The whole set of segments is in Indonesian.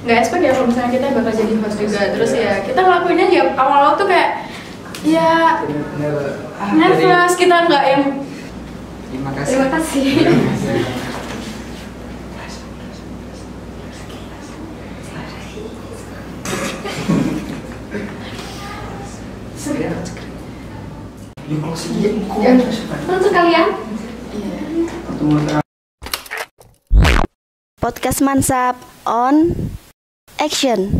nggak expect ya kalau misalnya kita bakal jadi host juga. Terus ya kita ngelakuinnya ya awal-awal tuh kayak ya nervous, kita nggak yang Terima terima kasih. Untuk kalian Podcast Mansap on Action.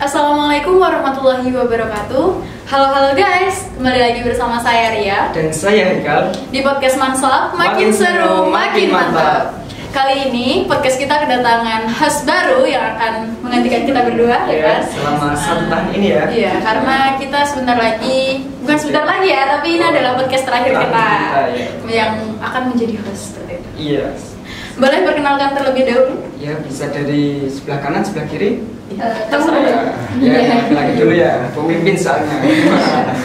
Assalamualaikum warahmatullahi wabarakatuh. Halo guys, kembali lagi bersama saya Ria dan saya Hikal di podcast Mansap, makin seru, makin mantap. Kali ini podcast kita kedatangan host baru yang akan menggantikan kita berdua, ya kan? Selama 1 tahun ini ya. Iya, karena kita sebentar lagi, bukan sebentar lagi ya, tapi ini adalah podcast terakhir kita yang akan menjadi host seperti itu. Iya. Boleh perkenalkan terlebih dahulu? Ya, bisa dari sebelah kanan, sebelah kiri. Terserah. Ya, lagi dulu ya, pemimpin soalnya.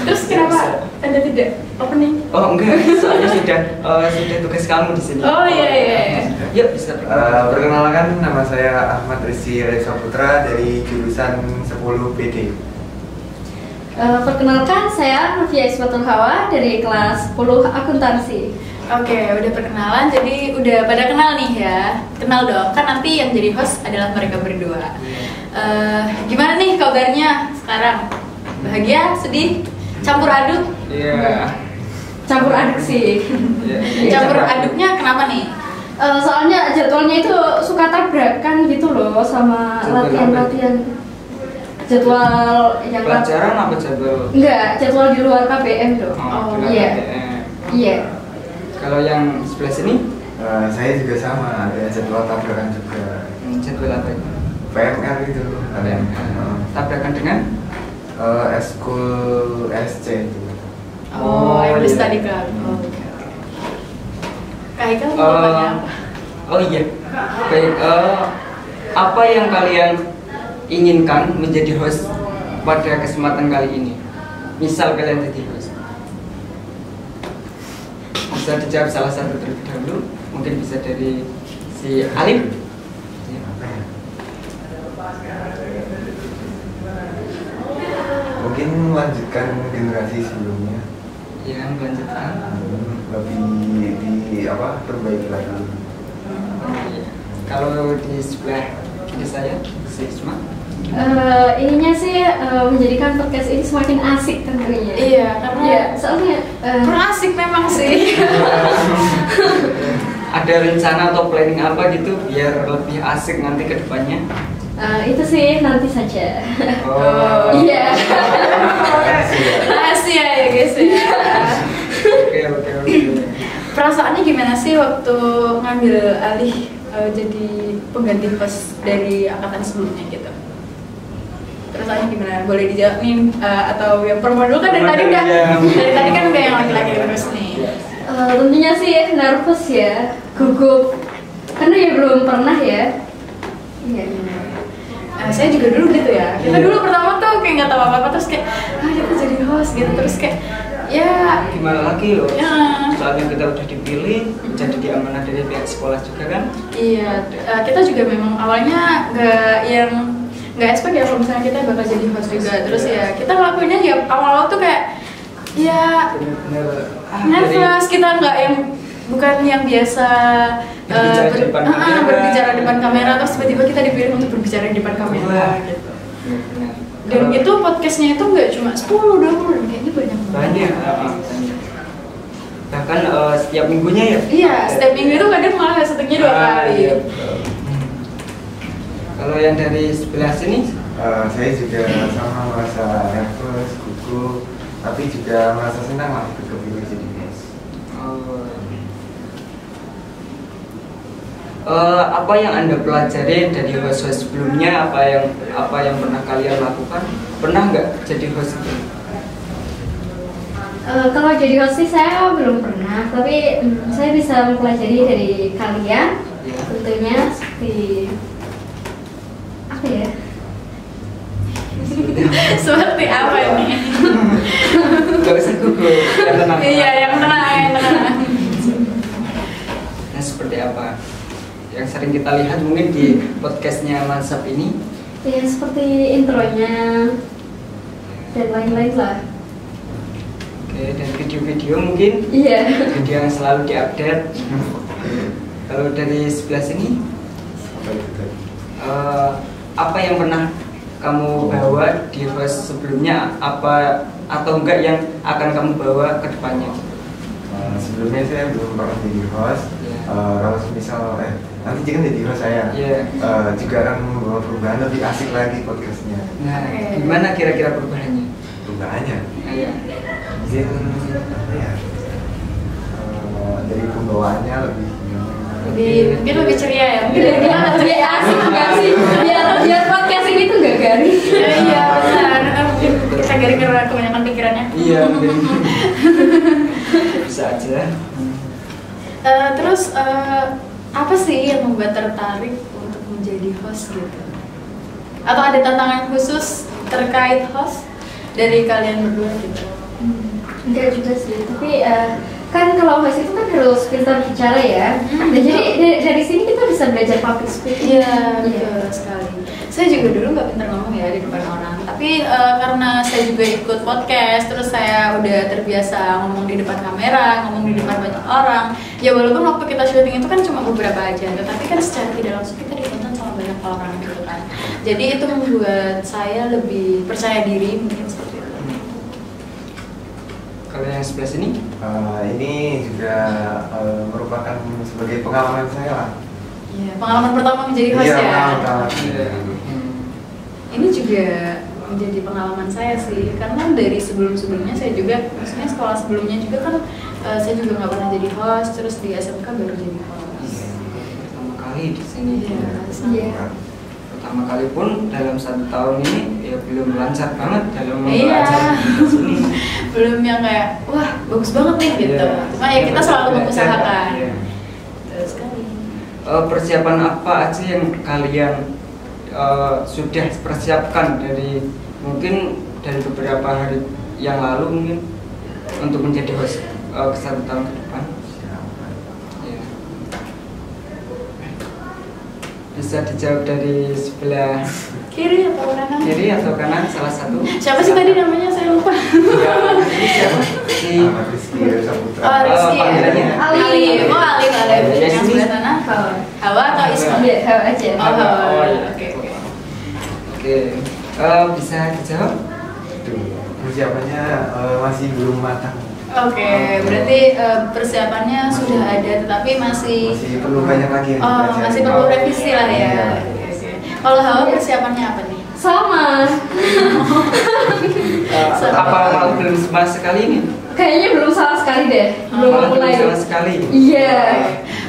Terus kenapa Anda tidak opening? Oh enggak, soalnya sudah tugas kamu di sini. Oh iya. Yuk, bisa Perkenalkan, nama saya Ahmad Rizky Reza Putra dari jurusan 10 BD. Perkenalkan, saya Novia Ismatul Hawa dari kelas 10 akuntansi. Oke, udah perkenalan, jadi udah pada kenal nih ya. Kenal dong, kan nanti yang jadi host adalah mereka berdua. Gimana nih kabarnya sekarang? Bahagia, sedih, campur aduk? Iya. Campur aduk sih. Campur aduknya kenapa nih? Soalnya jadwalnya itu suka tabrakan gitu loh sama latihan-latihan. Jadwal yang Pelajaran apa jadwal? Enggak, jadwal di luar KBM loh. Oh, iya. Iya. Kalau yang sebelah sini? Saya juga sama, ada jadwal tabrakan juga. Jadwal apa itu? PMR itu ada. Tabrakan dengan? Eskul SC itu. English Study Club. Kak Haikal mau tanya apa? Oh iya. Baik, apa yang kalian inginkan menjadi host pada kesempatan kali ini? Misal kalian jadi host, bisa dijawab salah satu terlebih dahulu. Mungkin bisa dari si Alif. Mungkin melanjutkan generasi sebelumnya. Ya, melanjutkan. Lebih perbaiki lagi. Kalau di sebelah kiri saya, si Isma. Ininya sih menjadikan podcast ini semakin asik tentunya. Iya, karena ya, soalnya kurang asik memang sih. Ada rencana atau planning apa gitu biar lebih asik nanti ke depannya? itu sih nanti saja. Oh. Iya. Rahasia ya guys ya. Oke. Perasaannya gimana sih waktu ngambil alih jadi pengganti host dari angkatan sebelumnya gitu? Perasaannya gimana? Boleh dijawab nih atau yang perempuan dulu kan dari tadi kan udah yang laki-laki terus nih. Tentunya sih nervous ya, gugup karena ya belum pernah ya. Iya. Saya juga dulu gitu ya. Kita dulu pertama tuh kayak nggak tahu apa-apa terus kayak kita jadi host gitu terus kayak ya gimana lagi loh? Ya. Soalnya kita udah dipilih, jadi diamanah dari pihak sekolah juga kan? Iya, kita juga memang awalnya nggak expect ya kalau misalnya kita bakal jadi host juga. Terus ya kita ngelakuinnya ya awal-awal tuh kayak ya nervous, kita nggak yang bukan yang biasa berbicara di depan kamera terus tiba-tiba kita dipilih untuk berbicara di depan kamera gitu. Dan itu podcastnya itu nggak cuma 10-20, kayaknya banyak. Bahkan setiap minggunya ya? Iya, setiap minggu itu kadang malah syutingnya 2 kali. Iya. Kalau yang dari sebelah sini? Saya juga sama merasa nervous, gugup, tapi juga merasa senang lah ikut kepilih jadi host. Apa yang Anda pelajari dari host-host sebelumnya? Apa yang pernah kalian lakukan? Pernah nggak jadi host itu? Kalau jadi host sih saya belum pernah, tapi saya bisa mempelajari dari kalian. Ya. Tentunya seperti apa ya? Seperti apa ini? Gak usah gugup, yang tenang. Iya, yang tenang. Nah, seperti apa? yang sering kita lihat mungkin di podcastnya Mansap ini? Ya seperti intronya dan lain-lain lah. Oke, dan video-video mungkin? Iya. Video yang selalu diupdate. Kalau dari sebelah sini, apa yang pernah kamu bawa di host sebelumnya, apa atau enggak yang akan kamu bawa ke depannya? Sebelumnya saya belum pernah jadi host. Kalau misal nanti jika jadi host saya juga akan membawa perubahan lebih asik lagi podcastnya. Nah, gimana kira-kira perubahannya? Perubahannya? Iya. Mungkin dari pembawaannya mungkin lebih ceria ya, mungkin Lebih asik nggak sih? Biar podcast ini tuh nggak garing. iya benar, kita garing karena kebanyakan pikirannya. Iya, bisa aja. Terus apa sih yang membuat tertarik untuk menjadi host gitu? Atau ada tantangan khusus terkait host dari kalian berdua gitu? Enggak juga sih, tapi kan kalau host itu kan harus pintar bicara ya. Dan jadi dari sini kita bisa belajar public speaking. Iya, betul sekali. Saya juga dulu nggak pintar ngomong ya di depan orang, tapi karena saya juga ikut podcast, terus saya udah terbiasa ngomong di depan kamera, ngomong di depan banyak orang. Ya walaupun waktu kita syuting itu kan cuma beberapa aja, tetapi kan secara tidak langsung kita ditonton sama banyak orang gitu kan. Jadi itu membuat saya lebih percaya diri mungkin seperti itu. Kalau yang sebelah sini? Ini juga merupakan sebagai pengalaman saya lah. Iya, pengalaman pertama menjadi host Iya, ya. pengalaman. Ini juga menjadi pengalaman saya sih, karena dari sebelum-sebelumnya saya juga, maksudnya sekolah sebelumnya juga kan saya juga nggak pernah jadi host, terus di SMK baru jadi host. Pertama kali di sini. Iya. Pertama kali pun dalam 1 tahun ini ya belum lancar banget dalam Iya. belajar di sini. Belum yang kayak wah bagus banget nih gitu. Iya. Cuma ya kita selalu mengusahakan. Iya. Terus sekali. Persiapan apa aja yang kalian sudah persiapkan dari mungkin dari beberapa hari yang lalu mungkin untuk menjadi host ke 1 tahun ke depan? Ya. Bisa dijawab dari sebelah Kiri atau kanan? kiri atau kanan salah satu. Siapa sih tadi namanya saya lupa. Ini siapa? Si Ahmad Rizky Saputra. Oh, Rizky. panggilannya? Ali. Oh, Ali. Ya, Yang sini. sebelah sana Hawa atau Isma? Iya, Hawa aja. Oh, Hawa. Oh, iya. Oke. Oke, bisa dijawab? Persiapannya masih belum matang. Oke, berarti persiapannya sudah ada, tetapi masih Perlu banyak lagi yang dipelajari. masih perlu revisi lah ya. Iya. Oke. Kalau Hawa persiapannya apa nih? Sama. Apa malah belum sama sekali ini? Kayaknya belum sama sekali deh. Belum Malah mulai. sama sekali. Iya.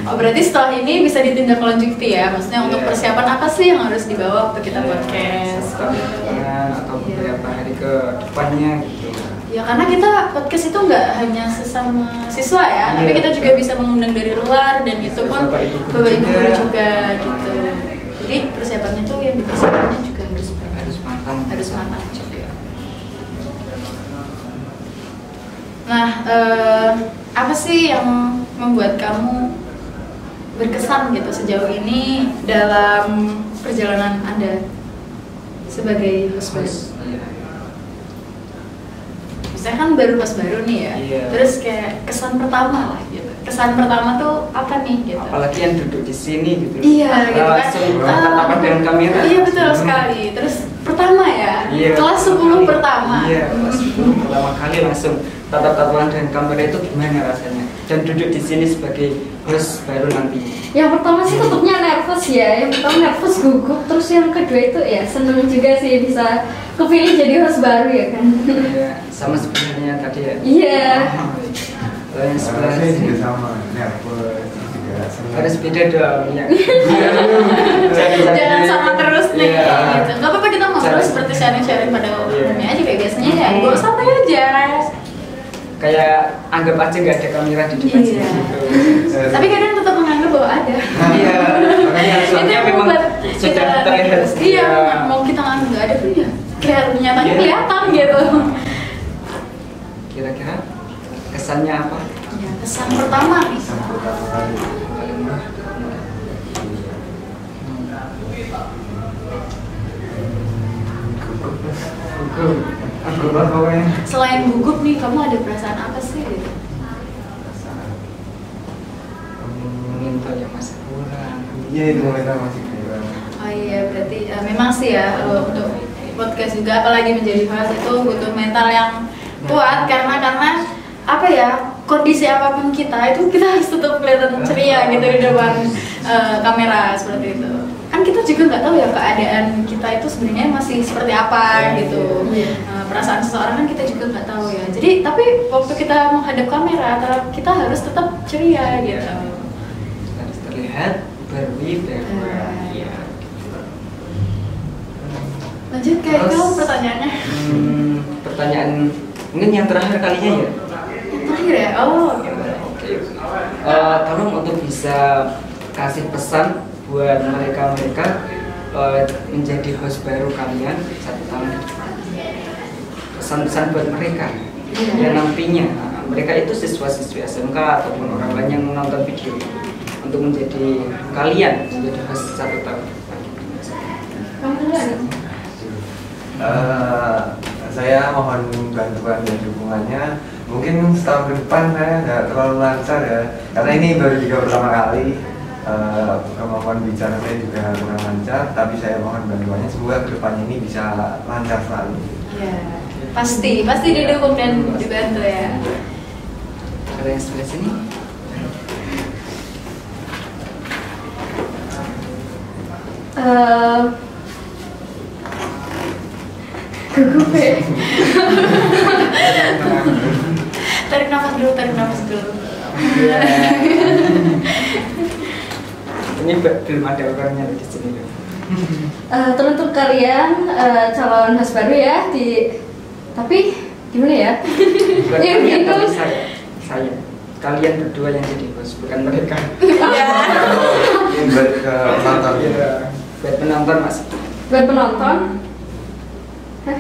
Oh, berarti setelah ini bisa ditindaklanjuti ya? Maksudnya untuk persiapan apa sih yang harus dibawa waktu kita podcast? Atau beberapa hari ke depannya gitu. Ya karena kita podcast itu nggak hanya sesama siswa ya, tapi kita juga bisa mengundang dari luar dan itu pun Bapak Ibu bapak ibu guru juga. juga gitu. Jadi persiapannya tuh yang dipersiapkannya juga harus matang juga. Nah, apa sih yang membuat kamu berkesan gitu sejauh ini dalam perjalanan Anda sebagai host baru? Saya kan baru host baru nih ya, Iya. terus kayak kesan pertama lah gitu. Kesan pertama tuh apa nih gitu? Apalagi yang duduk di sini gitu. Iya gitu kan. Langsung tatapan dengan kamera. Iya betul sekali. Terus pertama ya, Iya. kelas 10 pertama. Iya, kelas 10 pertama kali langsung tatap-tatapan dengan kamera itu gimana rasanya? Dan duduk di sini sebagai host baru nanti. Yang pertama sih tetapnya nervous ya. Yang pertama nervous, gugup. Terus yang kedua itu ya seneng juga sih bisa kepilih jadi host baru ya kan. Iya, sama sebenarnya tadi ya. Iya. Kalau yang sebelah Saya juga sini sama, nervous juga senang. harus beda dong ya. Jangan sama terus nih Iya. gitu. Gak apa-apa kita ngobrol Jangan. seperti sharing-sharing pada Iya. umumnya aja kayak biasanya ya. Gue santai aja. Kayak anggap aja nggak ada kamera di depan Iya. sini gitu. Tapi kadang tetap menganggap bahwa ada. Iya, makanya Itu soalnya yang memang membuat sudah kita terlihat. Iya, mau kita nganggap nggak ada tuh ya. Nyatanya Iya. kelihatan gitu. Kira-kira kesannya apa? Ya, kesan pertama nih. Yang pertama kali. Aku banget pokoknya. Selain gugup nih, kamu ada perasaan apa sih gitu? Mental yang masih kurang. Iya itu mental masih kurang. Oh iya, berarti memang sih ya untuk podcast juga apalagi menjadi host itu butuh mental yang kuat karena apa ya, kondisi apapun kita harus tetap kelihatan ceria gitu di depan kamera seperti itu. Kan kita juga nggak tahu ya keadaan kita itu sebenarnya masih seperti apa gitu. Perasaan seseorang kan kita juga nggak tahu ya. Jadi tapi waktu kita menghadap kamera kita harus tetap ceria gitu. Harus terlihat berwibawa. Iya. Lanjut kayak itu pertanyaannya. Pertanyaan mungkin yang terakhir kalinya ya. Terakhir ya? Oh, oke. Tolong untuk bisa kasih pesan buat mereka menjadi host baru kalian 1 tahun ke depan. Pesan-pesan buat mereka yang nantinya mereka itu siswa-siswi SMK ataupun orang lain yang menonton video untuk menjadi host 1 tahun ke depan. Kamu duluan. Saya mohon bantuan dan dukungannya. Mungkin setahun ke depan saya nggak terlalu lancar ya, karena ini baru juga pertama kali. Kemampuan bicara saya juga kurang lancar, tapi saya mohon bantuannya. Semoga kedepannya ini bisa lancar selalu. Iya, pasti didukung dan dibantu ya. Ada yang sebelah sini? Gugup ya. Tarik nafas dulu. Ini belum ada orangnya di sini. Untuk kalian calon host baru ya tapi gimana ya? Bukan Ya, kalian, gitu. tapi saya. Kalian berdua yang jadi host, bukan mereka. Ini buat ke penonton. Iya, buat penonton mas. Buat penonton. Ya.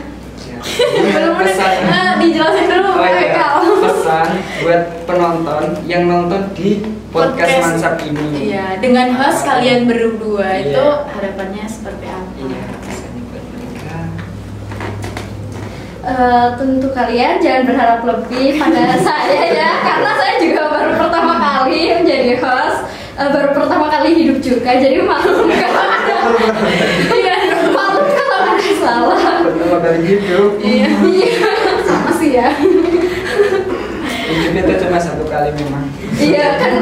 Belum Pesan. dijelasin dulu Oh Kak iya, Ekal. pesan buat penonton yang nonton di podcast Mansap ini. Iya, dengan host kalian berdua Iya. itu harapannya seperti apa? Iya, pesannya buat mereka. Tentu kalian jangan berharap lebih pada saya ya, karena saya juga baru pertama kali menjadi host, baru pertama kali hidup juga, jadi maklum kalau ada salah. Pertama kali hidup. Iya, sama sih ya. Hidup itu cuma 1 kali memang. Iya kan,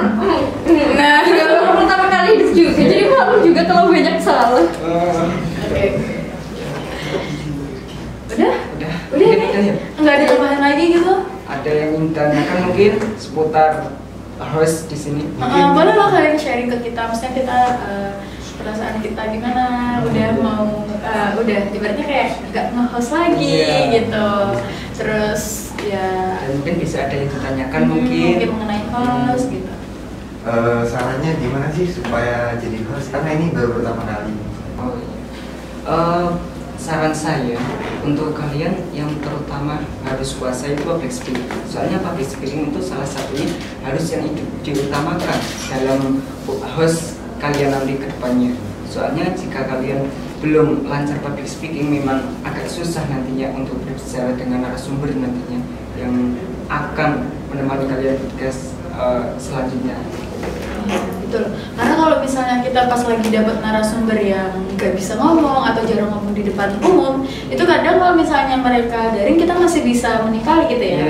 Nah, juga baru pertama kali hidup juga, jadi maklum juga kalau banyak salah. oke. Udah? Udah Udah ya? nih? Nggak ada tambahan lagi gitu? Ada yang ingin ditanyakan mungkin seputar host di sini? Boleh loh kalian sharing ke kita, maksudnya kita perasaan kita gimana, udah ibaratnya kayak nggak nge-host lagi gitu. Terus ya Dan mungkin bisa ada yang ditanyakan mungkin. mengenai host gitu. Sarannya gimana sih supaya jadi host? Karena ini baru pertama kali. Oh iya. Saran saya untuk kalian yang terutama harus kuasai itu public speaking. Soalnya public speaking itu salah satunya harus yang diutamakan dalam host kalian nanti ke depannya. Soalnya jika kalian belum lancar public speaking memang agak susah nantinya untuk berbicara dengan narasumber nantinya yang akan menemani kalian podcast selanjutnya. Betul. Karena kalau misalnya kita pas lagi dapat narasumber yang nggak bisa ngomong atau jarang ngomong di depan umum, itu kadang kalau misalnya mereka daring kita masih bisa menikali gitu ya,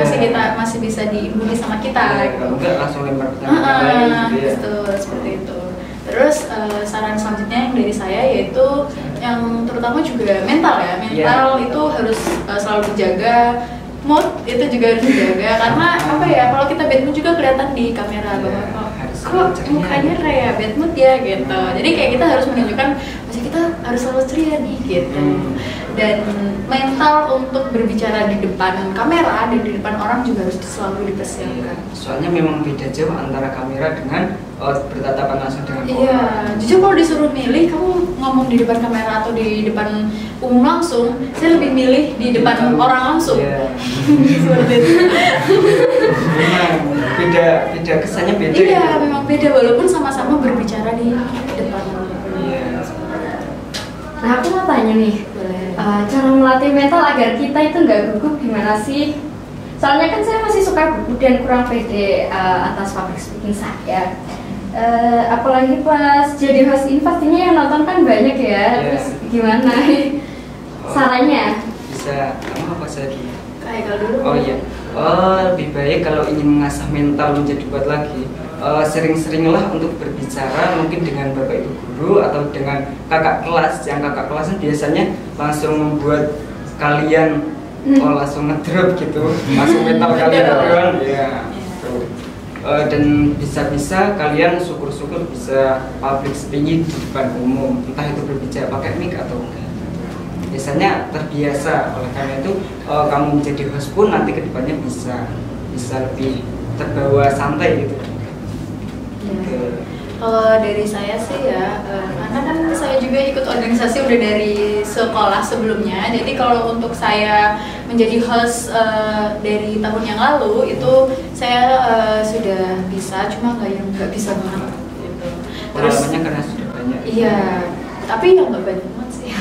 masih bisa diimbuni sama kita. Kalau enggak langsung lempar pertanyaan lain gitu ya. Betul, seperti itu. Terus saran selanjutnya yang dari saya yaitu yang terutama juga mental ya. Mental itu harus selalu dijaga. Mood itu juga harus dijaga karena apa ya, kalau kita bad mood juga kelihatan di kamera bahwa kok mukanya kayak bad mood ya gitu. Jadi kayak kita harus menunjukkan masih kita harus selalu ceria nih gitu. Dan mental untuk berbicara di depan kamera dan di depan orang juga harus selalu dipersiapkan. Soalnya memang beda jauh antara kamera dengan bertatapan langsung dengan orang. Iya, jujur kalau disuruh milih kamu ngomong di depan kamera atau di depan umum langsung, saya lebih milih di depan orang langsung. Iya. Seperti itu. Memang beda kesannya beda. Iya, gitu. memang beda walaupun sama-sama berbicara di depan. Iya. Nah aku mau tanya nih, Boleh. Cara melatih mental agar kita itu nggak gugup gimana sih? Soalnya kan saya masih suka buku dan kurang pede atas public speaking saya. Apalagi pas jadi host ini pastinya yang nonton kan banyak ya. Terus gimana sarannya? Bisa apa saya dulu? Kayak dulu. Oh iya. Lebih baik kalau ingin mengasah mental menjadi kuat lagi, sering-seringlah untuk berbicara mungkin dengan bapak ibu guru atau dengan kakak kelas. Yang kakak kelasnya biasanya langsung membuat kalian langsung ngedrop gitu, langsung mental kalian kan ya. Dan bisa-bisa kalian syukur-syukur bisa public speaking di depan umum, entah itu berbicara pakai mic atau enggak. Biasanya terbiasa, oleh karena itu kamu menjadi host pun nanti kedepannya bisa lebih terbawa santai gitu. Kalau dari saya sih ya, karena kan saya juga ikut organisasi udah dari sekolah sebelumnya. Jadi kalau untuk saya menjadi host dari tahun yang lalu itu saya sudah bisa, cuma nggak bisa banget gitu. Terus karena sudah banyak. Iya, tapi ya nggak banyak banget sih.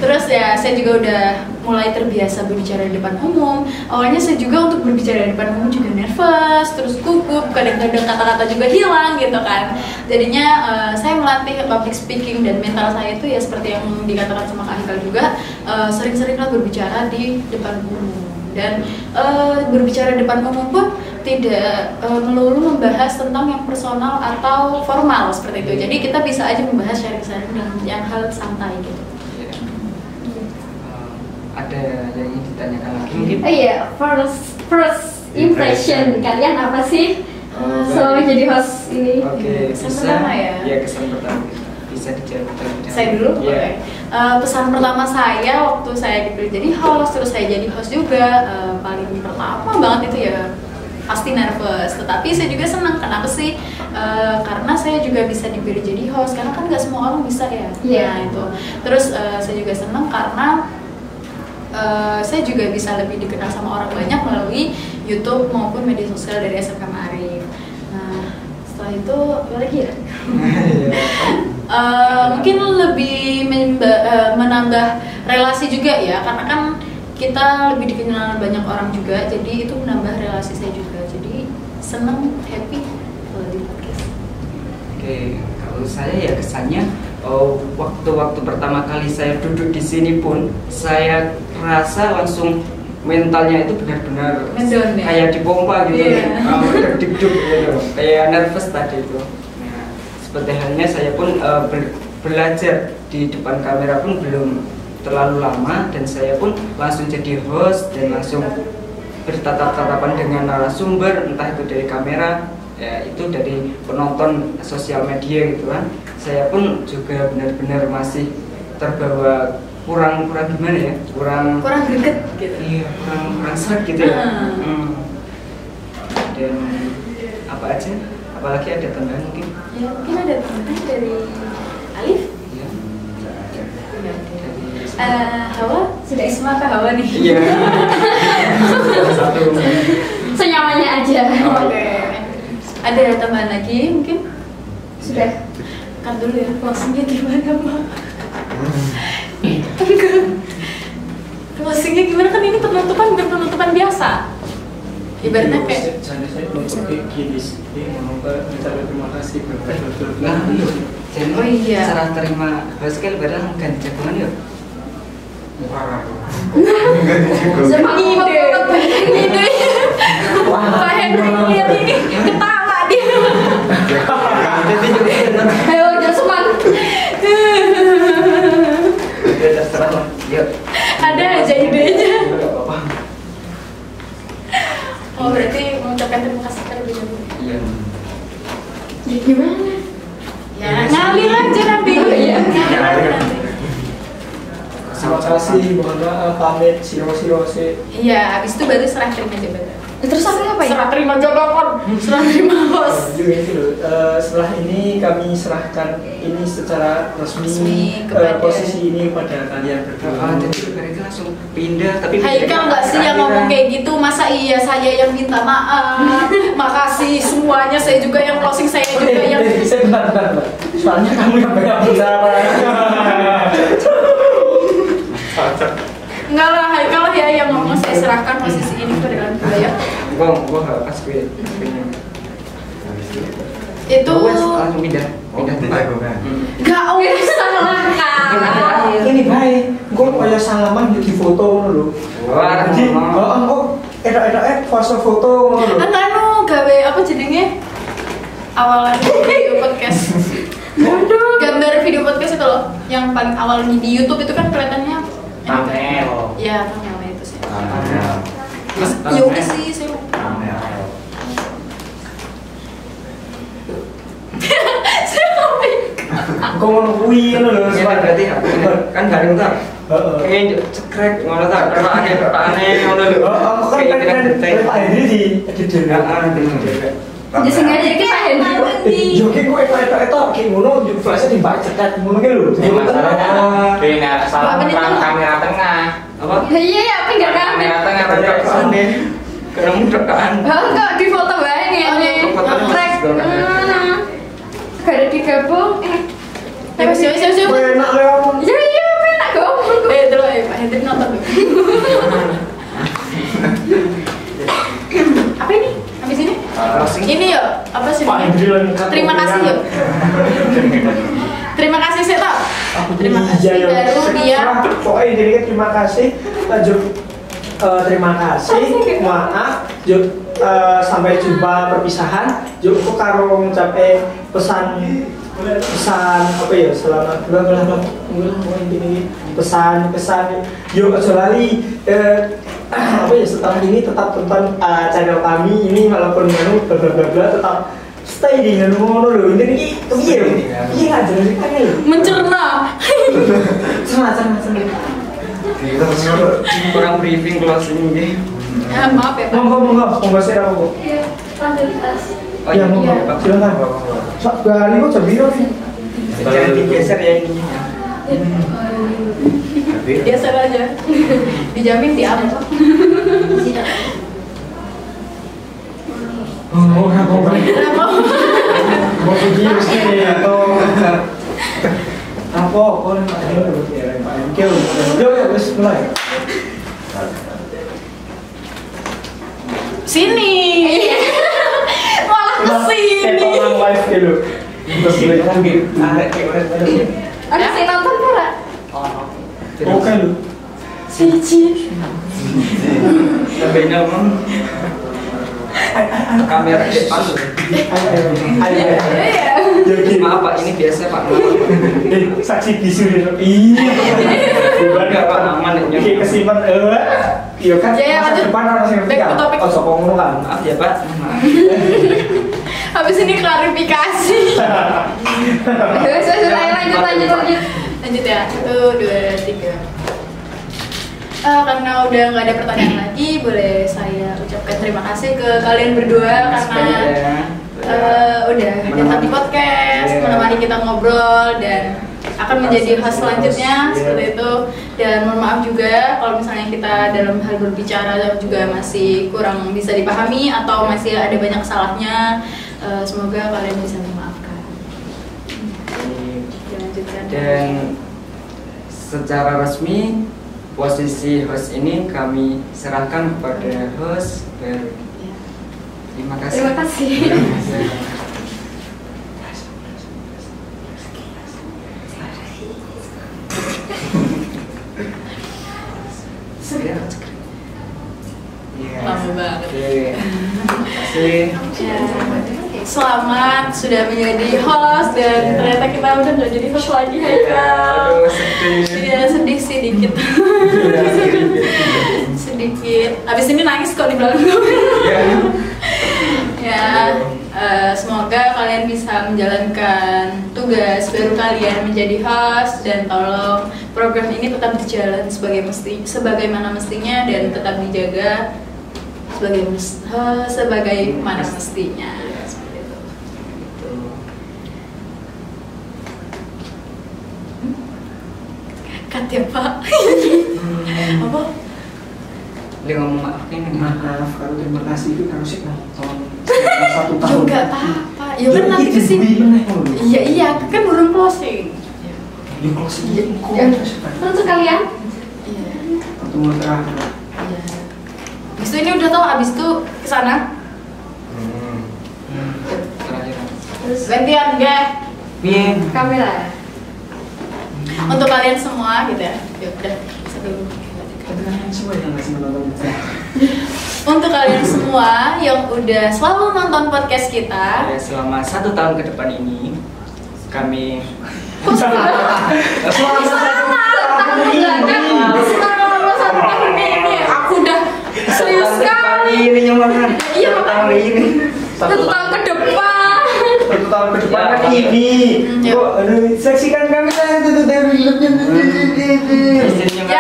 Terus ya saya juga udah mulai terbiasa berbicara di depan umum. Awalnya saya juga untuk berbicara di depan umum juga nervous, terus gugup, kadang-kadang kata-kata juga hilang gitu kan. Jadinya saya melatih public speaking dan mental saya itu ya seperti yang dikatakan sama Kak Hikal juga, sering-seringlah berbicara di depan umum. Dan berbicara di depan umum pun tidak melulu membahas tentang yang personal atau formal seperti itu. Jadi kita bisa aja membahas sharing-sharing dengan yang hal santai gitu. Ada yang ingin ditanyakan lagi mungkin? Oh iya, first impression kalian apa sih selama jadi host ini? Oke, Kesan bisa. pertama ya? Ya, kesan pertama. Bisa dijawab. Saya dulu? Iya. Oke. Pesan pertama saya waktu saya dipilih jadi host, terus saya jadi host juga, paling pertama banget itu ya pasti nervous, tetapi saya juga senang. Kenapa sih? Karena saya juga bisa dipilih jadi host, karena kan nggak semua orang bisa ya. Nah itu. Terus saya juga senang karena saya juga bisa lebih dikenal sama orang banyak melalui YouTube maupun media sosial dari SMK Ma'arif. Nah setelah itu apa lagi ya? Mungkin lebih menambah relasi juga ya, karena kan kita lebih dikenal banyak orang juga, jadi itu menambah relasi saya juga. Jadi seneng, happy kalau di podcast. Oke, kalau saya ya kesannya waktu pertama kali saya duduk di sini pun saya rasa langsung mentalnya itu benar-benar kayak dipompa gitu, deg-deg gitu, kayak nervous tadi itu. Nah, seperti halnya saya pun belajar di depan kamera pun belum terlalu lama, dan saya pun langsung jadi host dan langsung bertatap-tatapan dengan narasumber, entah itu dari kamera, ya itu dari penonton sosial media gitu kan. Saya pun juga benar-benar masih terbawa kurang gimana ya, kurang greget gitu. Iya, kurang seret gitu ya. Dan apa aja, apalagi ada tambahan mungkin? Ya mungkin ada tambahan dari Alif. Iya. Hawa sudah Isma ke Hawa nih. Iya. Satu. Senyamannya aja. Oke. Ada tambahan lagi mungkin? Sudah. Kan dulu ya, closingnya gimana Mbak? Closingnya gimana, kan ini penutupan bukan penutupan biasa. Ibaratnya kayak saya menutupi gini sih, mencoba terima kasih Nah, jadi Oh iya. cara terima basket padahal ganti jagungan yuk. ide. Pak Henry lihat ini ketawa dia. Ayo Jasman. Ya terserah lah. Yuk. Ada aja idenya. Nggak apa-apa. Oh berarti mengucapkan terima kasih terlebih dahulu. Iya. Ya gimana? Ya ngalir aja nanti. Iya. Ngalir aja nanti. Terima kasih, mohon maaf, pamit, siro-sirose. Iya, habis itu baru serah terima jabatan. Terus aku ngapain? Serah terima jabatan, serah terima host. Ini loh, setelah ini kami serahkan ini secara resmi, Resmi kepada- posisi ini pada kalian berdua. Jadi mereka langsung pindah, tapi Haikal nggak sih yang ngomong kayak gitu? Masa iya saya yang minta maaf? Makasih semuanya, saya juga yang closing, saya juga yang Saya bentar. Soalnya kamu yang banyak bicara. Enggak lah, Haikal ya yang ngomong, saya serahkan posisi ini ke dalam ya. Gua nggak pas gue. Itu Langsung pindah tempat. nggak usah lah Kak. Ini baik, gue kayak salaman di foto dulu. Wah, Jadi, kok enak fase foto dulu. Anu gawe apa jadinya? Awalan video podcast. Gambar video podcast itu loh, yang paling awal di YouTube itu kan kelihatannya Thumbnail. Iya, thumbnail itu sih. Mas, Ya udah sih, saya Kok ngono kuwi ngono lho. Iya, berarti kan bareng ta. Pengen cekrek ngono ta, pertanyaan ngono lho. Aku kan pengen Pak Hendri di edit dhewe. Jadi sengaja iki Pak Hendri. Yo ki kowe itu ki ngono flash di mbak cekat ngono ki lho. Masalahnya Rina salah peran kamera tengah. Apa? Iya, pinggir Kamera kan. tengah Ada berarti kesane. Karena mudahan. Enggak di foto bae ngene. Trek. Kada digabung. siap. Kowe enak le om. Iya, enak kok. Dulu ya Pak Hendrik nonton dulu. Apa ini? Habis ini? Ini ya, apa sih? Pak Hendri lagi. Terima kasih yuk. Terima kasih saya tau. Terima kasih baru dia. Pokoknya jadi terima kasih. Lanjut. Terima kasih. Maaf. Sampai jumpa perpisahan. Yuk kok karo ngucape pesan apa ya, selamat ini pesan yuk aja lali apa ya, setelah ini tetap tonton channel kami ini, walaupun bla bla bla tetap stay di ngono lho. Ini piye nggak jelas kan lho, Mencerna. senang Kurang briefing closing nggih. Maaf ya Pak. monggo saya apa Iya, lanjut. Oh ya iya, monggo Pak. silakan sak bali kok jam biru sih. Jangan digeser ya ininya. Biasa aja. Dijamin diambil. Mau pergi sini atau apa? Kau yuk wes mulai. Sini. Malah kesini. Orang live dulu. Terus live lagi. Ada sing nonton ora? Oke lu. Cici. Sampai ngomong kamera depan tuh. Maaf Pak, ini biasa Pak. Saksi bisu dulu. Iya. Bukan nggak Pak, aman ya. Oke kesimpan. Iya kan. Ya, Masa lanjut. depan orang yang Back to topic. Oh sokong lu kan. Maaf ya Pak. Maaf. Habis ini klarifikasi. Lanjut. Lanjut ya. 1, 2, 3. Karena udah nggak ada pertanyaan lagi, boleh saya ucapkan terima kasih ke kalian berdua karena udah datang di podcast, menemani kita ngobrol dan akan menjadi host selanjutnya seperti itu. Dan mohon maaf juga kalau misalnya kita dalam hal berbicara juga masih kurang bisa dipahami atau masih ada banyak salahnya. Semoga kalian bisa memaafkan. Dilanjutkan. Dan secara resmi posisi host ini kami serahkan kepada host baru. Terima kasih. Terima kasih. Lama banget. Oke. Terima kasih. Selamat sudah menjadi host dan ternyata kita udah nggak jadi host lagi Haikal. Aduh, sedih. Iya sedih sih dikit. Sedikit. Abis ini nangis kok di belakang Iya. Ya, semoga kalian bisa menjalankan tugas baru kalian menjadi host dan tolong program ini tetap berjalan sebagaimana mestinya dan tetap dijaga sebagaimana mestinya. Seperti itu. Kat ya Pak. Apa? Dia ngomong maaf nih. Maaf, kalau terima kasih itu harusnya nonton 1 tahun. Juga apa? Ya kan nanti kesini. Iya, kan belum closing. Di closing ya. Untuk kalian? Iya. pertemuan terakhir. Iya. Habis itu ini udah tau, abis itu kesana. Terakhir. Terus Gantian, gak? Iya. kamera. Untuk kalian semua gitu ya. Ya udah, satu. Semua yang masih menonton. Untuk kalian semua yang udah selalu nonton podcast kita, Ya, selama 1 tahun ke depan ini kami aku udah serius sekali. ini nyaman. Iya, tahun ini. 1 tahun ke depan. 1 tahun ke depan kan Ya. ini. Ya. Kok saksikan kami lah itu dari Ya.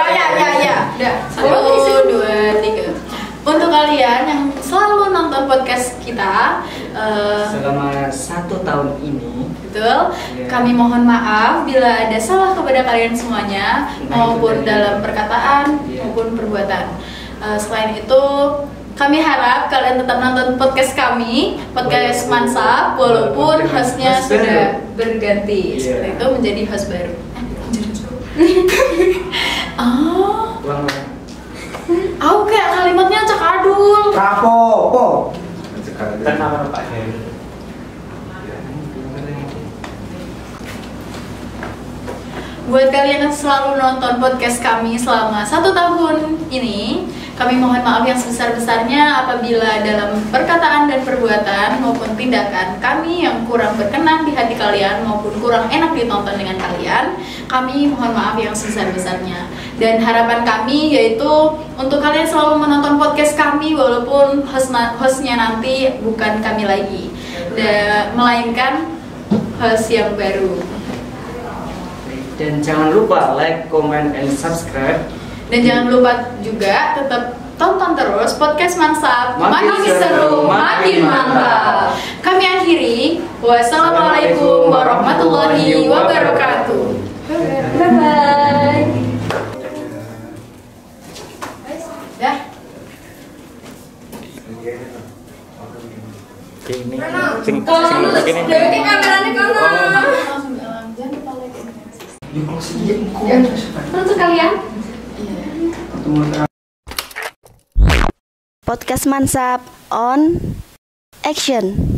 Udah. 1, 2, 3. Untuk kalian yang selalu nonton podcast kita, Selama 1 tahun ini betul, Ya. kami mohon maaf bila ada salah kepada kalian semuanya, maupun itu dari- dalam perkataan Ya. maupun perbuatan. Selain itu, kami harap kalian tetap nonton podcast kami, podcast Mansap, walaupun dengan hostnya host sudah baru. berganti. Iya. Seperti itu menjadi host baru. Oh, kayak kalimatnya cak adul. Rapopo. Kenapa Pak? Buat kalian yang selalu nonton podcast kami selama 1 tahun ini, kami mohon maaf yang sebesar-besarnya apabila dalam perkataan dan perbuatan maupun tindakan kami yang kurang berkenan di hati kalian maupun kurang enak ditonton dengan kalian, kami mohon maaf yang sebesar-besarnya. Dan harapan kami yaitu untuk kalian selalu menonton podcast kami walaupun hostnya nanti bukan kami lagi, melainkan host yang baru. dan jangan lupa like, comment, and subscribe. Dan jangan lupa juga tetap tonton terus podcast Mansap. Makin seru, makin mantap. Kami akhiri. Wassalamualaikum warahmatullahi wabarakatuh. Bye bye. Ya. Ini sing begini. Dewi kameranya kono. Langsung bilang, jangan lupa like and subscribe. Ya, untuk kalian. Pertemuan terakhir. Podcast Mansap on Action.